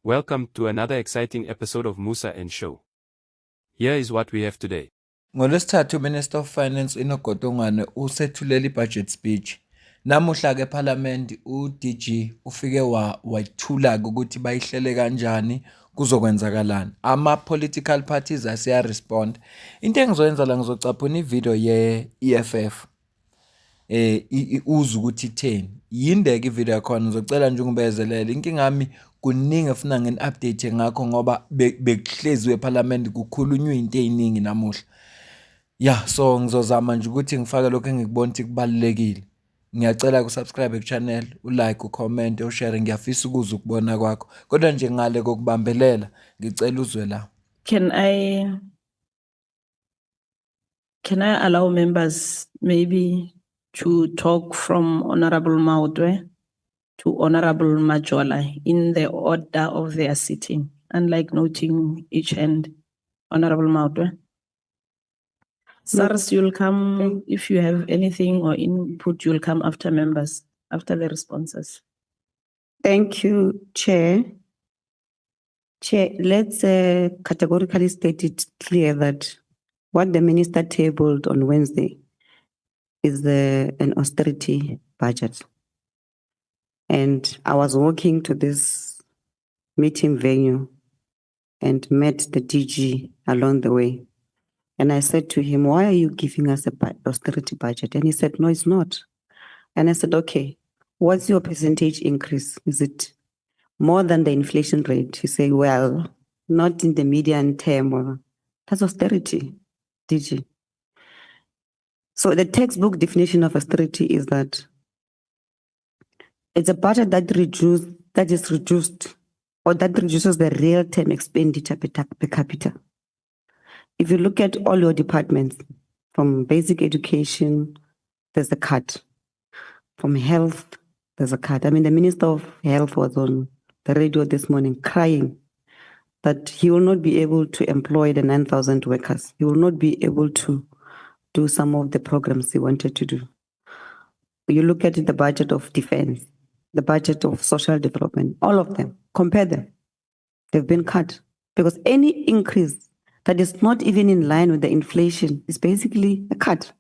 Welcome to another exciting episode of Musa and Show. Here is what we have today. NgoLwesithathu uMinister of Finance uNogotongwane usethulela i-budget speech. Namuhla-ke ePhalamende u-DG ufike wayithula-ke ukuthi bayihlele kanjani kuzokwenzakalani. Ama-political parties asiya-respond. Into engizoyenza la ngizocaphuna ividiyo ye-EFF. Uzwe ukuthi itheni. Yinde-ke ividiyo yakhona ngizocela nje ungibezelele. Inkinga yami kuningi efuna ngini-update ngakho ngoba bekuhleziwe ePhalamende kukhulunywa into eziningi namuhla. So ngizozama nje ukuthi ngifake lokho engikubona ukuthi kubalulekile. Ngiyacela ukusubscribe ku-channel, ulike, ucomment, ushare. Ngiyafisa ukuzwa ukubona kwakho. Kodwa nje ngale kokubambelela ngicela uzwe la. Can I allow members maybe to talk from Honorable Maudwe to Honorable Majola in the order of their sitting, unlike noting each end? Honorable Maudwe. SARS, you'll come if you have anything or input, you'll come after members, after the responses. Thank you, Chair. Chair, let's categorically state it clear that what the minister tabled on Wednesday is an austerity budget. And I was walking to this meeting venue and met the DG along the way. And I said to him, why are you giving us an austerity budget? And he said, no, it's not. And I said, okay, what's your percentage increase? Is it more than the inflation rate? He said, well, not in the median term. That's austerity, DG. So the textbook definition of austerity is that it's a budget that is reduced or that reduces the real term expenditure per capita. If you look at all your departments, from basic education, there's a cut. From health, there's a cut. I mean, the Minister of Health was on the radio this morning crying that he will not be able to employ the 9,000 workers. He will not be able to do some of the programs he wanted to do. You look at the budget of defense, the budget of social development, all of them, compare them. They've been cut because any increase that is not even in line with the inflation is basically a cut.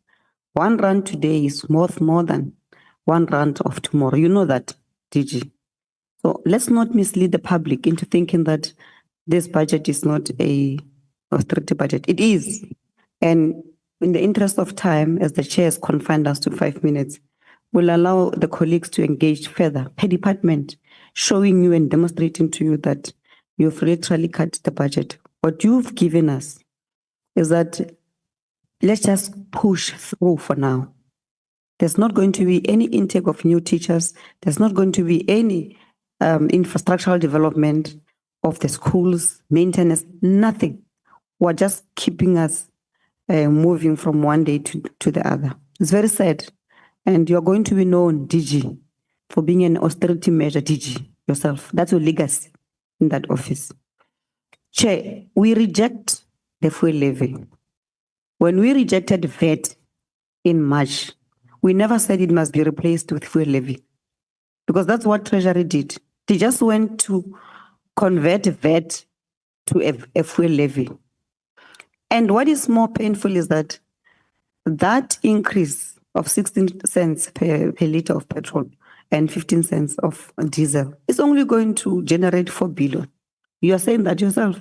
R1 today is worth more than R1 of tomorrow. You know that, DG. So let's not mislead the public into thinking that this budget is not a austerity budget. It is. And in the interest of time, as the chair has confined us to 5 minutes, we'll allow the colleagues to engage further per department, showing you and demonstrating to you that you've literally cut the budget. What you've given us is that let's just push through for now. There's not going to be any intake of new teachers. There's not going to be any infrastructural development of the schools, maintenance, nothing. We're just keeping us moving from one day to the other. It's very sad. And you're going to be known, DG, for being an austerity measure, DG, yourself. That's your legacy in that office. Chair, we reject the fuel levy. When we rejected VAT in March, we never said it must be replaced with fuel levy because that's what Treasury did. They just went to convert VAT to a fuel levy. And what is more painful is that increase of 16 cents per liter of petrol and 15 cents of diesel is only going to generate 4 billion. You are saying that yourself.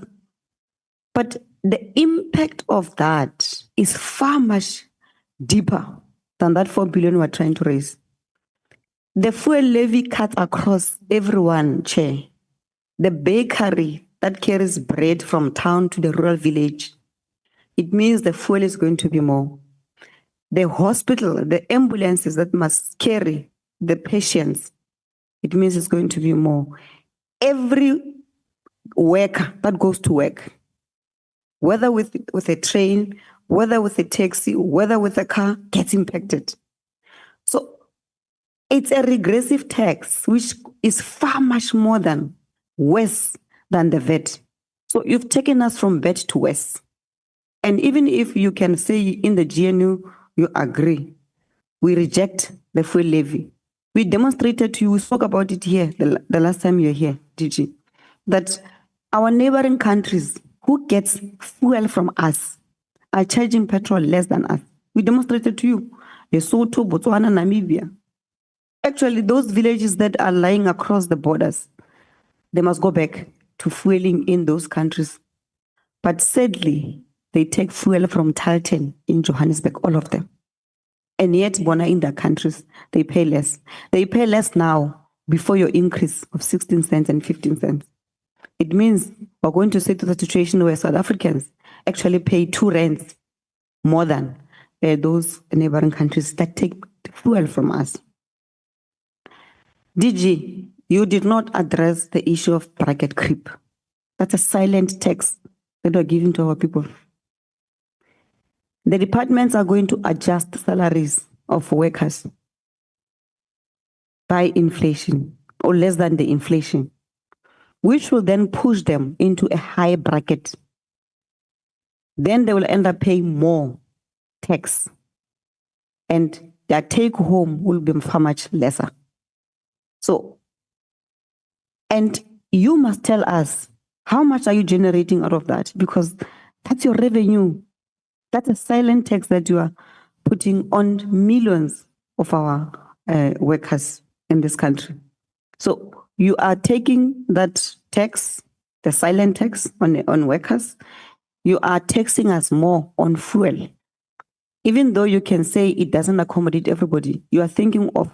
But the impact of that is far much deeper than that 4 billion we're trying to raise. The fuel levy cuts across everyone, Chair. The bakery that carries bread from town to the rural village, it means the fuel is going to be more. The hospital, the ambulances that must carry the patients, it means it's going to be more. Every worker that goes to work, whether with a train, whether with a taxi, whether with a car, gets impacted. So it's a regressive tax, which is far much more than worse than the VAT. So you've taken us from VAT to worse. And even if you can say in the GNU, you agree, we reject the fuel levy. We demonstrated to you, we spoke about it here the last time you were here, DG. that our neighboring countries who gets fuel from us are charging petrol less than us. We demonstrated to you, Lesotho, Botswana, Namibia. Actually, those villages that are lying across the borders, they must go back to fueling in those countries. But sadly, they take fuel from Tarleton in Johannesburg, all of them. And yet, Bona in their countries, they pay less. They pay less now before your increase of 16 cents and 15 cents. It means we're going to sit to the situation where South Africans actually pay 2 rands more than those neighboring countries that take fuel from us. DG, you did not address the issue of bracket creep. That's a silent tax that we're giving to our people. The departments are going to adjust salaries of workers by inflation or less than the inflation, which will then push them into a high bracket. Then they will end up paying more tax and their take home will be far much lesser. So, and you must tell us how much are you generating out of that, because that's your revenue. That's a silent tax that you are putting on millions of our workers in this country. So you are taking that tax, the silent tax on workers, you are taxing us more on fuel. Even though you can say it doesn't accommodate everybody, you are thinking of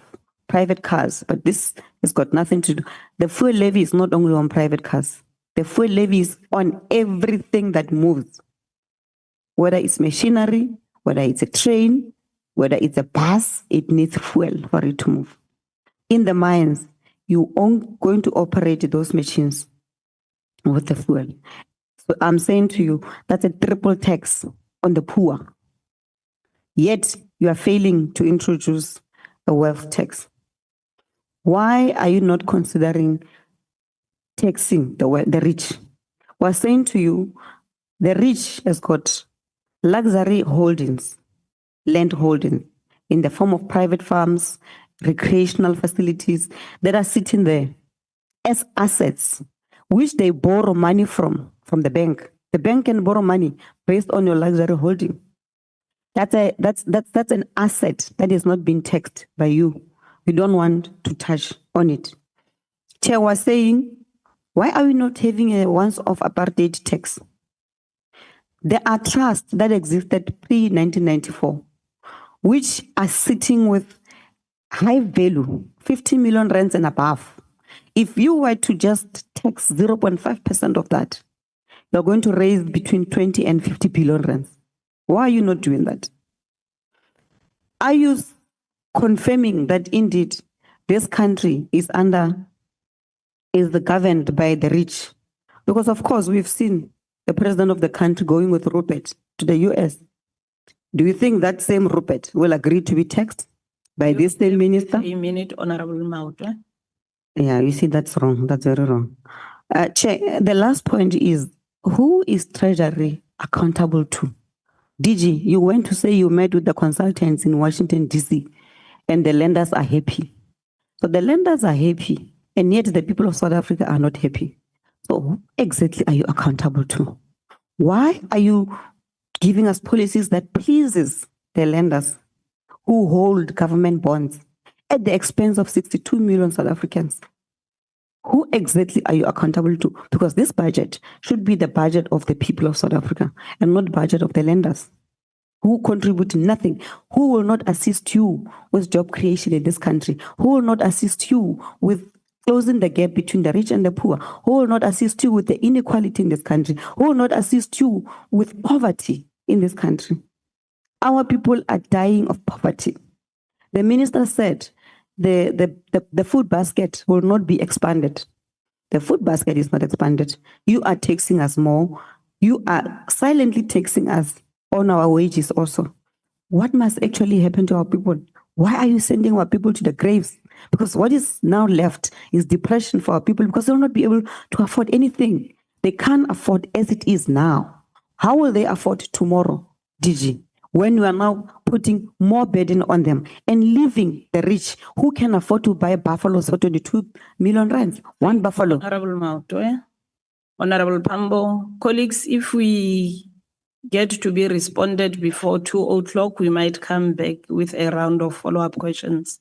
private cars, but this has got nothing to do. The fuel levy is not only on private cars. The fuel levy is on everything that moves. Whether it's machinery, whether it's a train, whether it's a bus, it needs fuel for it to move. In the mines, you are going to operate those machines with the fuel. So I'm saying to you, that's a triple tax on the poor. Yet you are failing to introduce a wealth tax. Why are you not considering taxing the rich? We're saying to you, the rich has got luxury holdings, land holdings in the form of private farms, recreational facilities that are sitting there as assets, which they borrow money from the bank. The bank can borrow money based on your luxury holding. That's an asset that is not being taxed by you. You don't want to touch on it. Chair was saying, why are we not having a once-off apartheid tax? There are trusts that existed pre-1994, which are sitting with high value, 50 million rands and above. If you were to just tax 0.5% of that, you're going to raise between 20 and 50 billion rands. Why are you not doing that? Are you confirming that indeed this country is governed by the rich? Because of course we've seen the president of the country going with Rupert to the US. Do you think that same Rupert will agree to be taxed by this same minister? A minute, Honorable Mautwe. Yeah, you see, that's wrong. That's very wrong. Chair, the last point is, who is Treasury accountable to? DG, you went to say you met with the consultants in Washington, DC, and the lenders are happy. So the lenders are happy, and yet the people of South Africa are not happy. So who exactly are you accountable to? Why are you giving us policies that pleases the lenders who hold government bonds at the expense of 62 million South Africans? Who exactly are you accountable to? Because this budget should be the budget of the people of South Africa and not the budget of the lenders who contribute nothing, who will not assist you with job creation in this country, who will not assist you with closing the gap between the rich and the poor, who will not assist you with the inequality in this country, who will not assist you with poverty in this country. Our people are dying of poverty. The minister said the food basket will not be expanded. The food basket is not expanded. You are taxing us more. You are silently taxing us on our wages also. What must actually happen to our people? Why are you sending our people to the graves? Because what is now left is depression for our people because they will not be able to afford anything. They can't afford as it is now. How will they afford tomorrow, DG? When we are now putting more burden on them and leaving the rich who can afford to buy buffaloes for 22 million rands, one buffalo. Honorable Mautwe. Honorable Pambo, colleagues, if we get to be responded before 2:00, we might come back with a round of follow-up questions.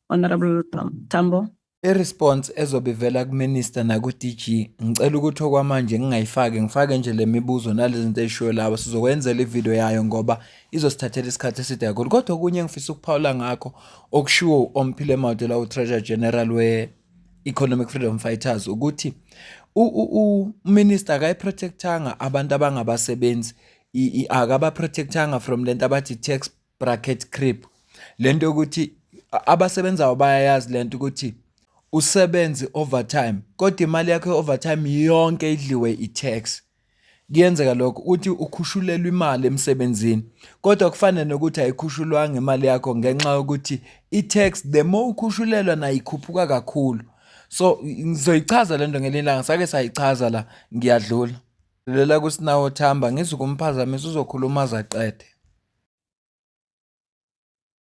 Honorable Tambo. I-response ezobivela kuminister naku-DG ngicela ukuthi okwamanje ngifake nje le mibuzo nalezi zinto ezishiwo lawo sizokwenzela ivideo yayo ngoba izosithathela isikhathi eside kakhulu. Kodwa okunye engifisa ukuphawula ngakho okushiwo uMphile Mawude la u-Treasurer General we-Economic Freedom Fighters ukuthi uminister akayiprotectanga abantu abangabasebenzi, akabaprotectanga from lento abathi tax bracket creep. Lento ukuthi abasebenzayo bayayazi lento ukuthi usebenzi overtime kodwa imali yakho overtime yonke idliwe i-tax. Kuyenzeka lokho uthi ukhushulelwa imali emsebenzini kodwa kufanele nokuthi ayikhushulwanga imali yakho ngenxa yokuthi i-tax the more ukhushulelwa nayo ikhuphuka kakhulu. So ngizoyichaza lento ngelinye ilanga, sake sayichaza la, ngiyadlula. Lela kuSinawo Thamba ngizokumphazamisa uzokhuluma azaqede.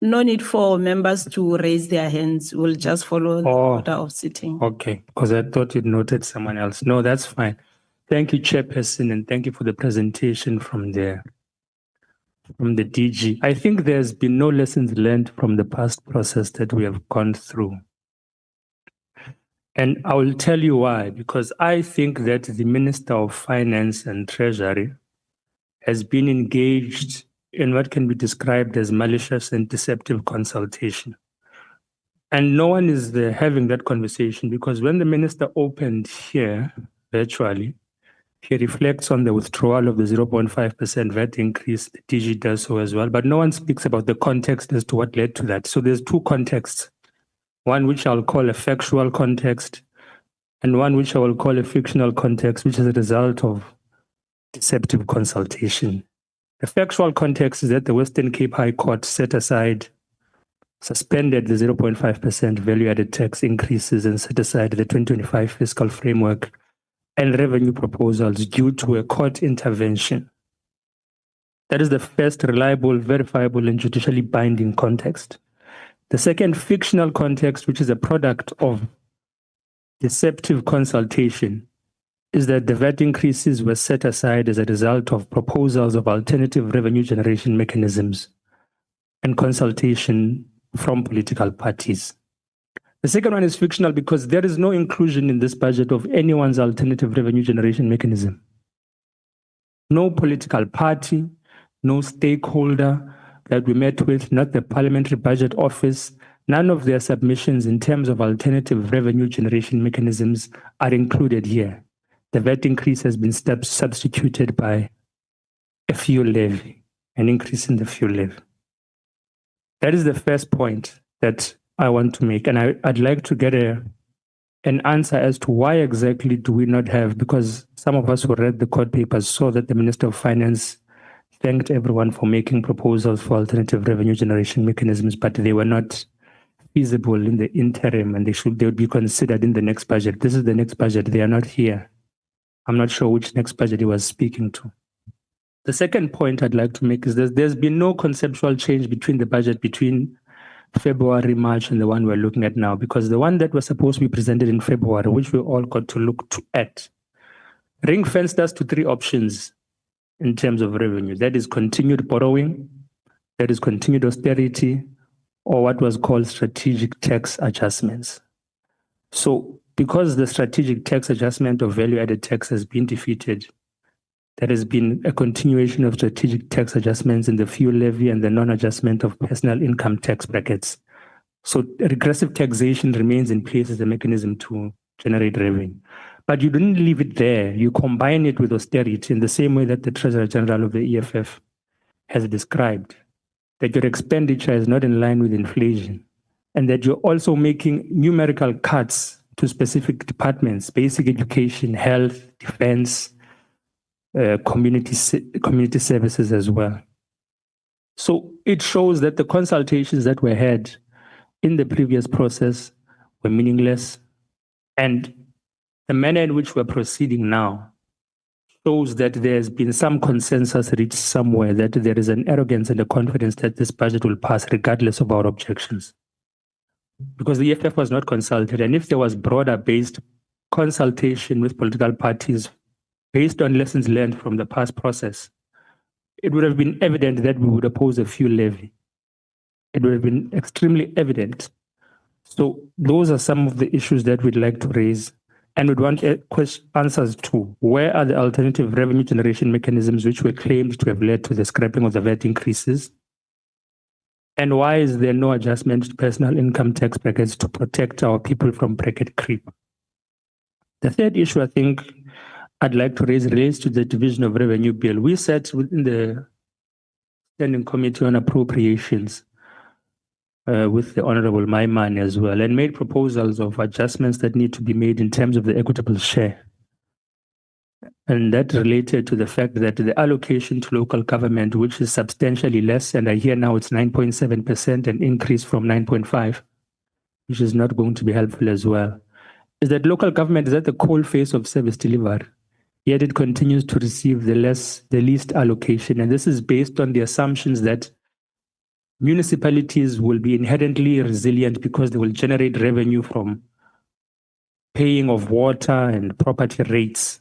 No need for members to raise their hands. We'll just follow the Oh. order of sitting. Okay, because I thought you'd noted someone else. No, that's fine. Thank you, Chairperson, and thank you for the presentation from the DG. I think there's been no lessons learned from the past process that we have gone through. And I will tell you why, because I think that the Minister of Finance and Treasury has been engaged in what can be described as malicious and deceptive consultation. And no one is having that conversation because when the minister opened here virtually, he reflects on the withdrawal of the 0.5% VAT increase. The DG does so as well, but no one speaks about the context as to what led to that. So there's two contexts, one which I'll call a factual context and one which I will call a fictional context, which is a result of deceptive consultation. The factual context is that the Western Cape High Court suspended the 0.5% value-added tax increases and set aside the 2025 fiscal framework and revenue proposals due to a court intervention. That is the first reliable, verifiable, and judicially binding context. The second fictional context, which is a product of deceptive consultation, is that the VAT increases were set aside as a result of proposals of alternative revenue generation mechanisms and consultation from political parties. The second one is fictional because there is no inclusion in this budget of anyone's alternative revenue generation mechanism. No political party, no stakeholder that we met with, not the Parliamentary Budget Office, none of their submissions in terms of alternative revenue generation mechanisms are included here. The VAT increase has been substituted by a fuel levy, an increase in the fuel levy. That is the first point that I want to make. And I'd like to get an answer as to why exactly do we not have, because some of us who read the court papers saw that the Minister of Finance thanked everyone for making proposals for alternative revenue generation mechanisms, but they were not feasible in the interim and they would be considered in the next budget. This is the next budget. They are not here. I'm not sure which next budget he was speaking to. The second point I'd like to make is that there's been no conceptual change between the budget between February, March, and the one we're looking at now, because the one that was supposed to be presented in February, which we all got to look at, ring-fenced us to three options in terms of revenue. That is continued borrowing, that is continued austerity, or what was called strategic tax adjustments. So because the strategic tax adjustment of value-added tax has been defeated, there has been a continuation of strategic tax adjustments in the fuel levy and the non-adjustment of personal income tax brackets. So regressive taxation remains in place as a mechanism to generate revenue. But you didn't leave it there. You combine it with austerity in the same way that the Treasurer General of the EFF has described, that your expenditure is not in line with inflation, and that you're also making numerical cuts to specific departments, basic education, health, defense, community services as well. So it shows that the consultations that were had in the previous process were meaningless, and the manner in which we're proceeding now shows that there's been some consensus reached somewhere, that there is an arrogance and a confidence that this budget will pass regardless of our objections. Because the EFF was not consulted, and if there was broader based consultation with political parties based on lessons learned from the past process, it would have been evident that we would oppose a fuel levy. It would have been extremely evident. So those are some of the issues that we'd like to raise, and we'd want answers to where are the alternative revenue generation mechanisms which were claimed to have led to the scrapping of the VAT increases, and why is there no adjustment to personal income tax brackets to protect our people from bracket creep? The third issue I think I'd like to raise relates to the Division of Revenue Bill. We sat within the Standing Committee on Appropriations with the Honorable Maimane as well, and made proposals of adjustments that need to be made in terms of the equitable share. And that related to the fact that the allocation to local government, which is substantially less, and I hear now it's 9.7%, an increase from 9.5%, which is not going to be helpful as well, is that local government is at the cold face of service delivery, yet it continues to receive the least allocation. And this is based on the assumptions that municipalities will be inherently resilient because they will generate revenue from paying of water and property rates.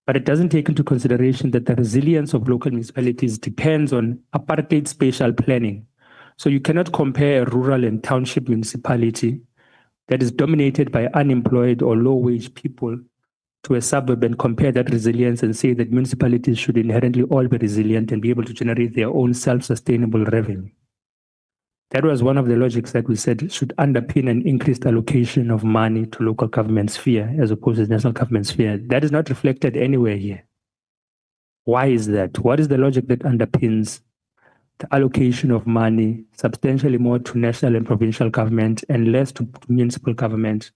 But it doesn't take into consideration that the resilience of local municipalities depends on apartheid spatial planning. So you cannot compare a rural and township municipality that is dominated by unemployed or low-wage people to a suburb and compare that resilience and say that municipalities should inherently all be resilient and be able to generate their own self-sustainable revenue. That was one of the logics that we said should underpin an increased allocation of money to local government sphere as opposed to the national government sphere. That is not reflected anywhere here. Why is that? What is the logic that underpins the allocation of money substantially more to national and provincial government and less to municipal government,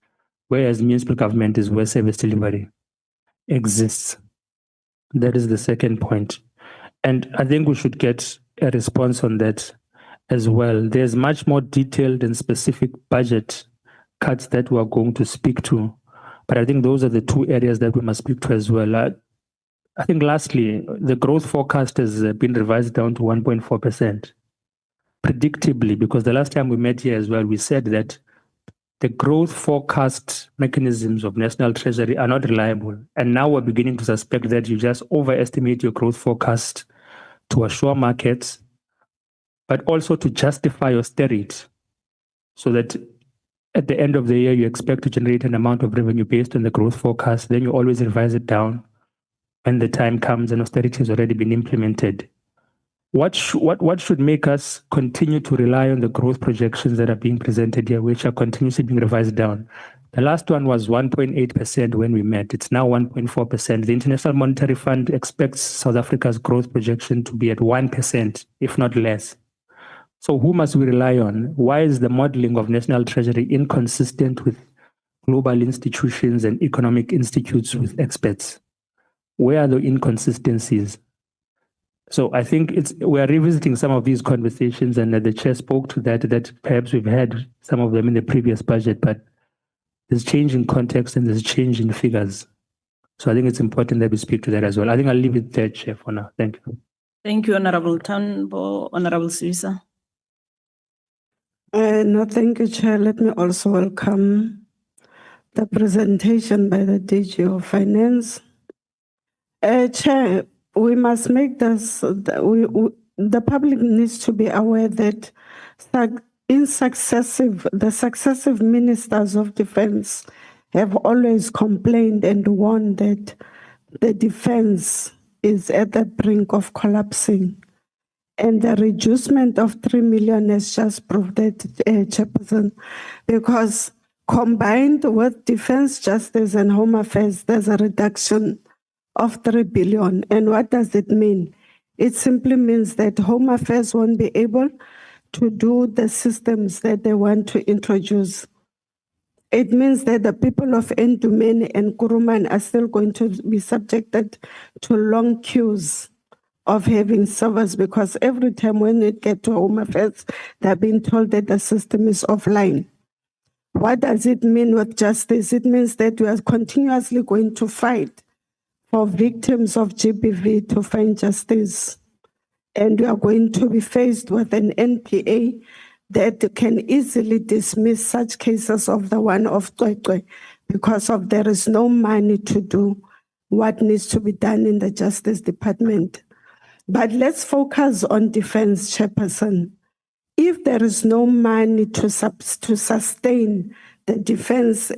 whereas municipal government is where service delivery exists? That is the second point. And I think we should get a response on that as well. There's much more detailed and specific budget cuts that we are going to speak to, but I think those are the two areas that we must speak to as well. I think lastly, the growth forecast has been revised down to 1.4%, predictably, because the last time we met here as well, we said that the growth forecast mechanisms of National Treasury are not reliable. And now we're beginning to suspect that you just overestimate your growth forecast to assure markets, but also to justify austerity, so that at the end of the year, you expect to generate an amount of revenue based on the growth forecast. Then you always revise it down when the time comes and austerity has already been implemented. What should make us continue to rely on the growth projections that are being presented here, which are continuously being revised down? The last one was 1.8% when we met. It's now 1.4%. The International Monetary Fund expects South Africa's growth projection to be at 1%, if not less. So who must we rely on? Why is the modeling of National Treasury inconsistent with global institutions and economic institutes with experts? Where are the inconsistencies? So I think we are revisiting some of these conversations, and the chair spoke to that perhaps we've had some of them in the previous budget, but there's change in context and there's change in figures. So I think it's important that we speak to that as well. I think I'll leave it there, Chair, for now. Thank you. Thank you, Honorable Tambo. Honorable Sibusiso. No, thank you, Chair. Let me also welcome the presentation by the DG of Finance. Chair, we must make this, the public needs to be aware that the successive ministers of defense have always complained and warned that the defense is at the brink of collapsing. And the reducement of 3 million has just proved that, Chairperson, because combined with defense, justice and home affairs, there's a reduction of 3 billion. And what does it mean? It simply means that home affairs won't be able to do the systems that they want to introduce. It means that the people of Ndumeni and Kuruman are still going to be subjected to long queues of having servers, because every time when it gets to home affairs, they're being told that the system is offline. What does it mean with justice? It means that we are continuously going to fight for victims of GBV to find justice. And we are going to be faced with an NPA that can easily dismiss such cases of the one of Twekwe because there is no money to do what needs to be done in the Justice Department. But let's focus on defense, Chairperson. If there is no money to sustain the defense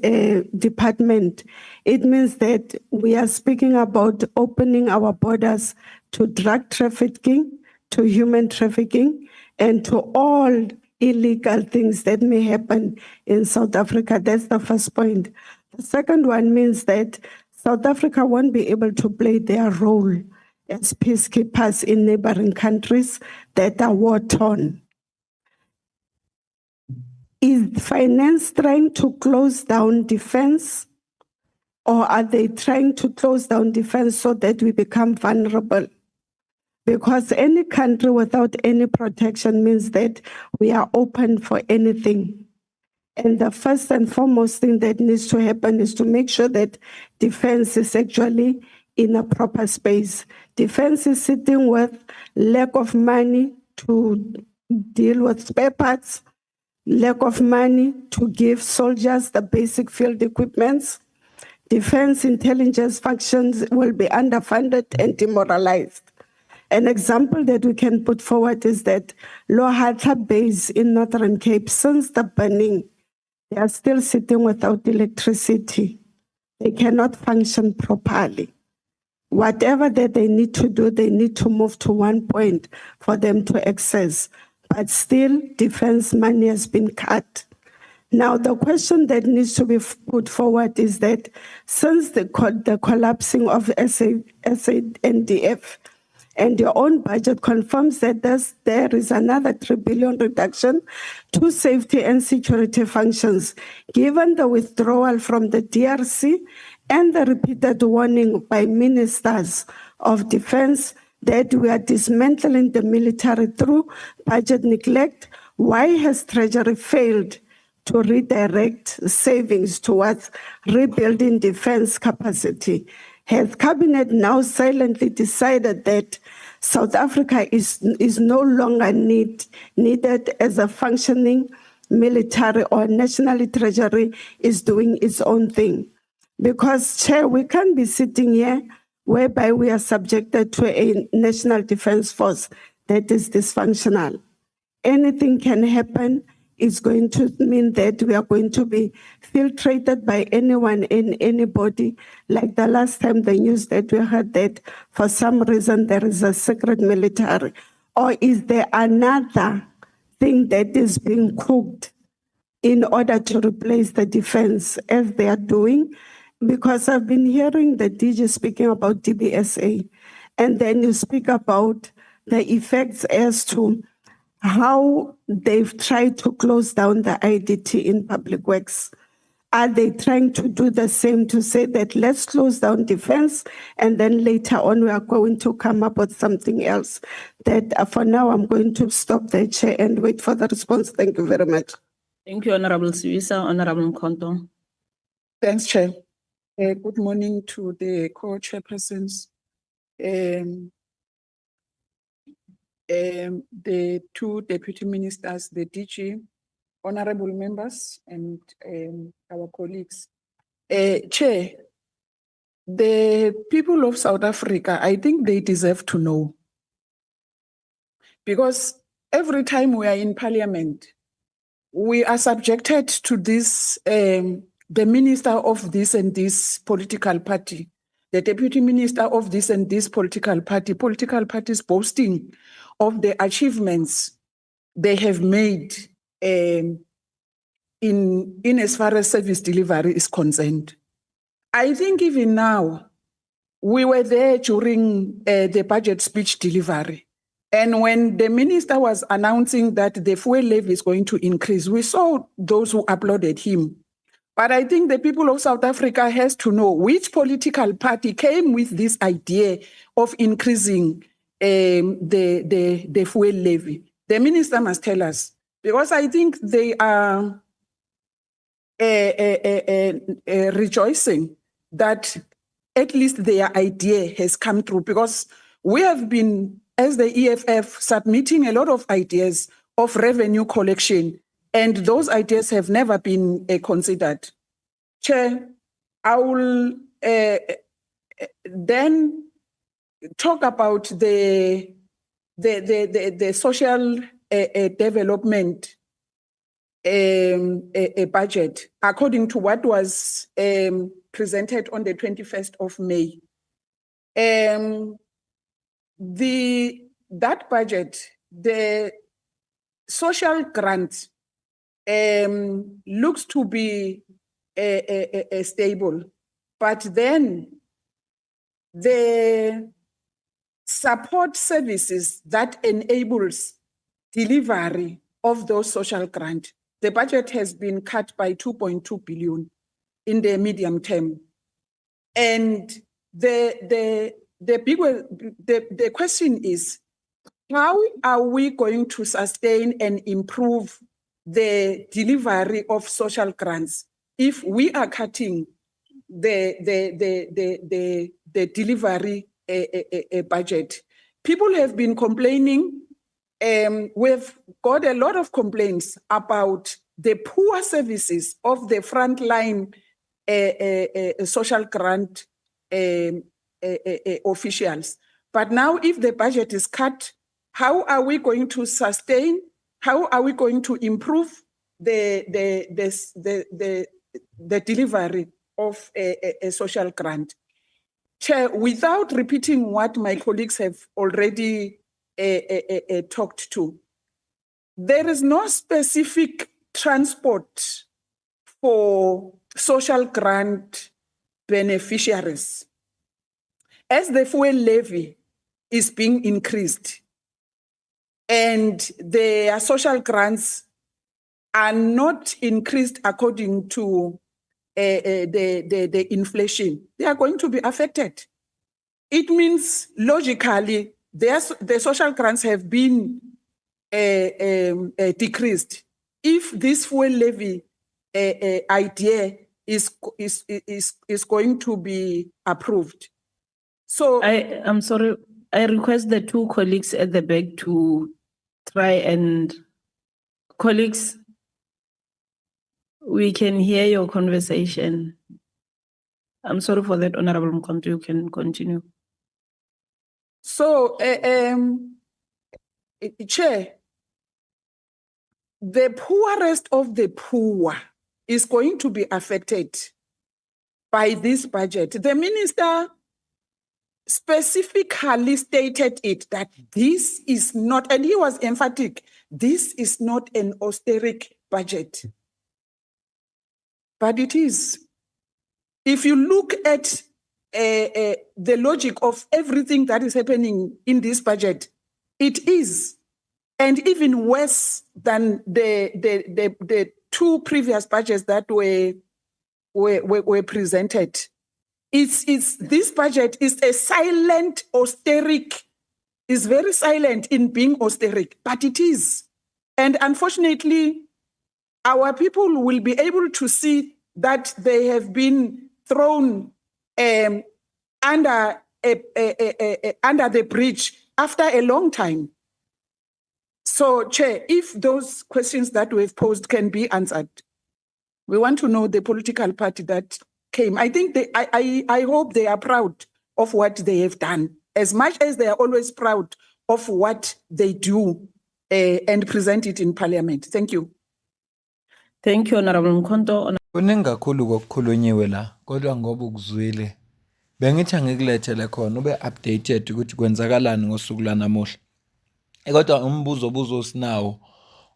department, it means that we are speaking about opening our borders to drug trafficking, to human trafficking, and to all illegal things that may happen in South Africa. That's the first point. The second one means that South Africa won't be able to play their role as peacekeepers in neighboring countries that are war-torn. Is finance trying to close down defense, or are they trying to close down defense so that we become vulnerable? Because any country without any protection means that we are open for anything. And the first and foremost thing that needs to happen is to make sure that defense is actually in a proper space. Defense is sitting with lack of money to deal with spare parts, lack of money to give soldiers the basic field equipments. Defense intelligence functions will be underfunded and demoralized. An example that we can put forward is that Lohata base in Northern Cape, since the burning, they are still sitting without electricity. They cannot function properly. Whatever that they need to do, they need to move to one point for them to access. But still, defense money has been cut. Now, the question that needs to be put forward is that since the collapsing of SANDF and your own budget confirms that there is another 3 billion reduction to safety and security functions, given the withdrawal from the DRC and the repeated warning by ministers of defense that we are dismantling the military through budget neglect, why has Treasury failed to redirect savings towards rebuilding defense capacity? Has Cabinet now silently decided that South Africa is no longer needed as a functioning military, or national treasury is doing its own thing? Because, Chair, we can't be sitting here whereby we are subjected to a national defense force that is dysfunctional. Anything can happen. It's going to mean that we are going to be filtrated by anyone and anybody. Like the last time the news that we heard that for some reason there is a secret military. Or is there another thing that is being cooked in order to replace the defense as they are doing? Because I've been hearing the DG speaking about DBSA, and then you speak about the effects as to how they've tried to close down the IDT in public works. Are they trying to do the same to say that let's close down defense and then later on we are going to come up with something else? That for now I'm going to stop there, Chair, and wait for the response. Thank you very much. Thank you, Honorable Siwisa. Honorable Mkhonto. Thanks, Chair. Good morning to the co-chairpersons, the two deputy ministers, the DG, honorable members, and our colleagues. Chair, the people of South Africa, I think they deserve to know. Because every time we are in parliament, we are subjected to this, the minister of this and this political party, the deputy minister of this and this political parties boasting of the achievements they have made in as far as service delivery is concerned. I think even now, we were there during the budget speech delivery. And when the minister was announcing that the fuel levy is going to increase, we saw those who applauded him. But I think the people of South Africa has to know which political party came with this idea of increasing the fuel levy. The minister must tell us, because I think they are rejoicing that at least their idea has come through, because we have been, as the EFF, submitting a lot of ideas of revenue collection, and those ideas have never been considered. Chair, I will then talk about the social development a budget according to what was presented on the 21st of May. That budget, the social grant looks to be stable, but then the support services that enables delivery of those social grants, the budget has been cut by 2.2 billion in the medium term. And the question is, how are we going to sustain and improve the delivery of social grants if we are cutting the delivery budget? People have been complaining. We've got a lot of complaints about the poor services of the frontline social grant officials. But now, if the budget is cut, how are we going to sustain? How are we going to improve the delivery of a social grant? Chair, without repeating what my colleagues have already talked to, there is no specific transport for social grant beneficiaries. As the fuel levy is being increased and their social grants are not increased according to the inflation, they are going to be affected. It means logically the social grants have been decreased. If this fuel levy idea is going to be approved. So I'm sorry, I request the two colleagues at the back to try and, colleagues, we can hear your conversation. I'm sorry for that, Honorable Mkhonto, you can continue. So, Chair, the poorest of the poor is going to be affected by this budget. The minister specifically stated it that this is not, and he was emphatic, this is not an austeric budget. But it is. If you look at the logic of everything that is happening in this budget, it is, and even worse than the two previous budgets that were presented. This budget is a silent austeric, is very silent in being austeric, but it is. And unfortunately, our people will be able to see that they have been thrown under the bridge after a long time. So, Chair, if those questions that we've posed can be answered, we want to know the political party that came. I think I hope they are proud of what they have done, as much as they are always proud of what they do and present it in Parliament. Thank you. Thank you, Honorable Mkhonto. Kuningi kakhulu kokukhulunyiwe la, kodwa ngoba ukuzwile bengithi angikulethele khona ube updated ukuthi kwenzakalani ngosuku lanamuhla. Kodwa umbuzo osinawo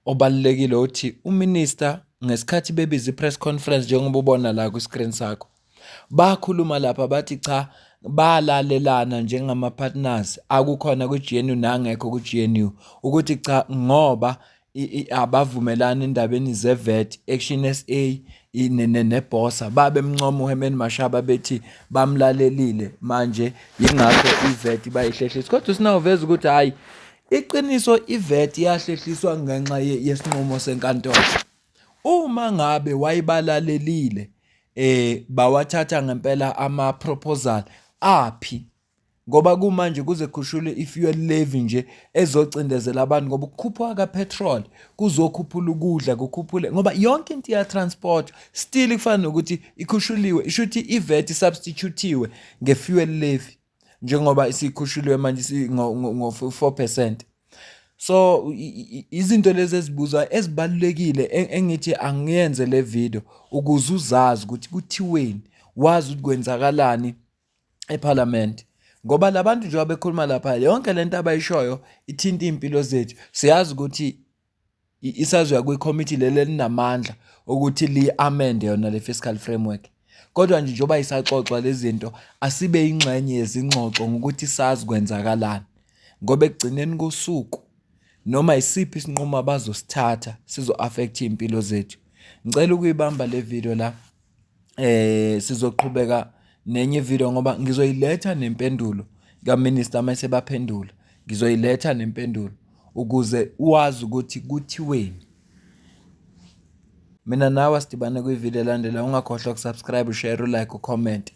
obalulekile uthi uminister ngesikhathi bebiza i-press conference njengoba ubona la ku-screen sakho, bakhuluma lapha bathi cha balalelana njengama-partners akukhona ku-GNU nangekho ku-GNU ukuthi cha ngoba abavumelana endabeni ze-VAT, Action SA nebosa babe mncomo uHerman Mashaba bethi bamlalelile manje yingakho i-VAT bayihlehlisa. Kodwa sinawuveza ukuthi hayi iqiniso i-VAT yahlehliswa ngenxa yesinqumo senkantolo. Uma ngabe wayibalalelile bawathatha ngempela ama-proposal aphi ngoba kumanje kuze khushulwe i-fuel levy nje ezocindezela abantu ngoba ukukhuphuka kapetrol kuzokhuphula ukudla kukhuphule ngoba yonke into ya transport still kufana nokuthi ikhushuliwe ishuthi i-VAT substitutiwe nge-fuel levy njengoba isikhushuliwe manje ngo 4%. So izinto lezi ezibuzwa ezibalulekile engithi angiyenze le video ukuze uzazi ukuthi kuthiweni, wazi ukuthi kwenzakalani eParliament. Ngoba labantu njengoba bekhuluma lapha yonke lento abayishoyo ithinta impilo zethu. Siyazi ukuthi isazoya kwi-committee leli elinamandla ukuthi li-amende yona le fiscal framework. Kodwa nje njengoba isaxoxwa lezi zinto asibe ingxenye yezingxoxo ngokuthi sazi kwenzakalani. Ngoba ekugcineni kosuku noma isiphi isinqumo abazosithatha sizo-affect impilo zethu. Ngicela ukuyibamba le video la sizoqhubeka nenye video ngoba ngizoyiletha nempendulo kaMinister mase baphendula. Ngizoyiletha nempendulo ukuze uwazi ukuthi kuthiweni. Mina nawe sidibane kwi-video elandela ungakhohlwa ukusubscribe, ushare, ulike, ucomment.